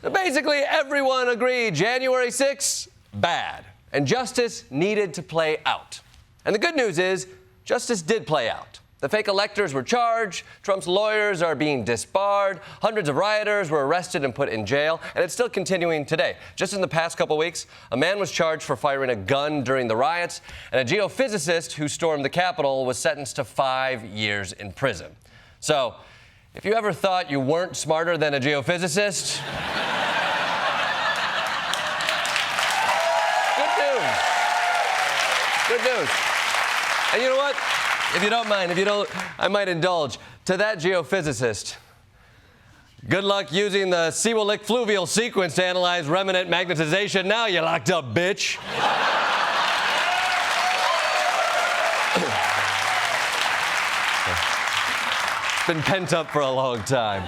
So basically, everyone agreed January 6th, bad. And justice needed to play out. And the good news is, justice did play out. The fake electors were charged, Trump's lawyers are being disbarred, hundreds of rioters were arrested and put in jail, and it's still continuing today. Just in the past couple weeks, a man was charged for firing a gun during the riots, and a geophysicist who stormed the Capitol was sentenced to 5 years in prison. So, if you ever thought you weren't smarter than a geophysicist, good news. And you know what? If you don't mind, I might indulge. To that geophysicist, good luck using the Siwalik fluvial sequence to analyze remnant magnetization. Now you're locked up, bitch. It's been pent up for a long time.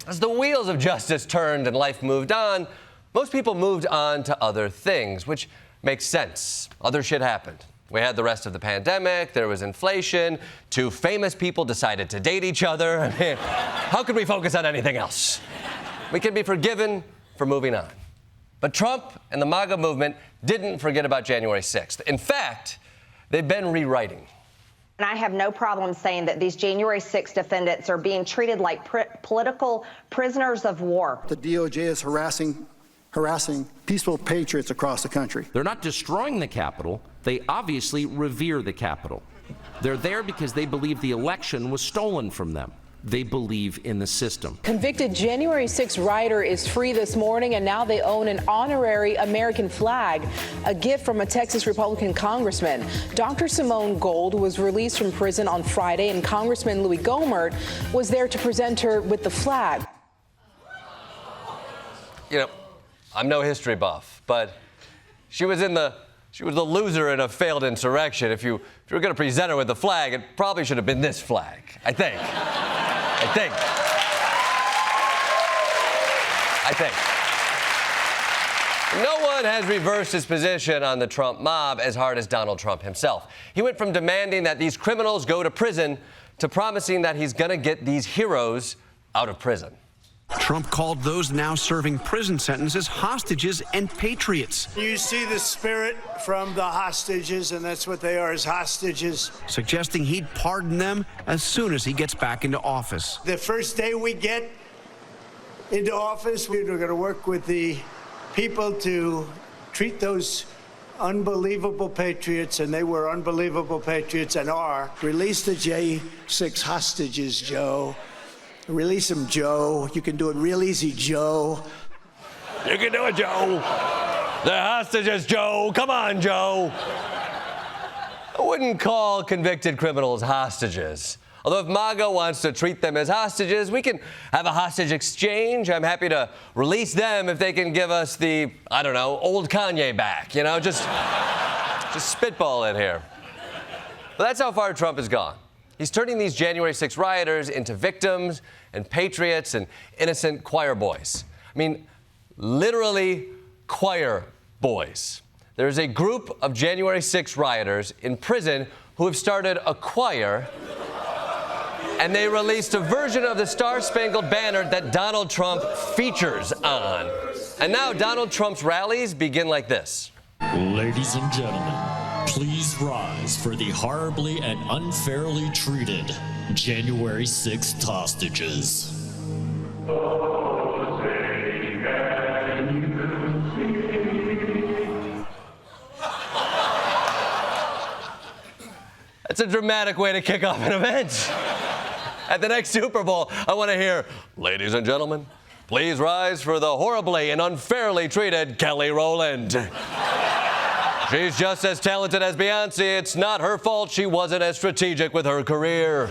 As the wheels of justice turned and life moved on, most people moved on to other things, which makes sense. Other shit happened. We had the rest of the pandemic, there was inflation, 2 famous people decided to date each other. I mean, how could we focus on anything else? We can be forgiven for moving on. But Trump and the MAGA movement didn't forget about January 6th. In fact, they've been rewriting. And I have no problem saying that these January 6th defendants are being treated like political prisoners of war. The DOJ is harassing peaceful patriots across the country. They're not destroying the Capitol. They obviously revere the Capitol. They're there because they believe the election was stolen from them. They believe in the system. Convicted January 6 rioter is free this morning, and now they own an honorary American flag, a gift from a Texas Republican congressman. Dr. Simone Gold was released from prison on Friday, and Congressman Louis Gohmert was there to present her with the flag. You know, I'm no history buff, but she was the loser in a failed insurrection. If you were going to present her with the flag, it probably should have been this flag, I think. No one has reversed his position on the Trump mob as hard as Donald Trump himself. He went from demanding that these criminals go to prison to promising that he's going to get these heroes out of prison. Trump called those now serving prison sentences hostages and patriots. You see the spirit from the hostages, and that's what they are, is hostages. Suggesting he'd pardon them as soon as he gets back into office. The first day we get into office, we're going to work with the people to treat those unbelievable patriots, and they were unbelievable patriots and are. Release the J6 hostages, Joe. Release him, Joe. You can do it real easy, Joe. You can do it, Joe. They're hostages, Joe. Come on, Joe. I wouldn't call convicted criminals hostages. Although if MAGA wants to treat them as hostages, we can have a hostage exchange. I'm happy to release them if they can give us the, I don't know, old Kanye back. You know, just spitball it here. But that's how far Trump has gone. He's turning these January 6 rioters into victims and patriots and innocent choir boys. I mean, literally choir boys. There's a group of January 6 rioters in prison who have started a choir, and they released a version of the Star-Spangled Banner that Donald Trump features on. And now Donald Trump's rallies begin like this. Ladies and gentlemen, please rise for the horribly and unfairly treated January 6th hostages. That's a dramatic way to kick off an event. At the next Super Bowl, I want to hear, ladies and gentlemen, please rise for the horribly and unfairly treated Kelly Rowland. She's just as talented as Beyonce. It's not her fault she wasn't as strategic with her career.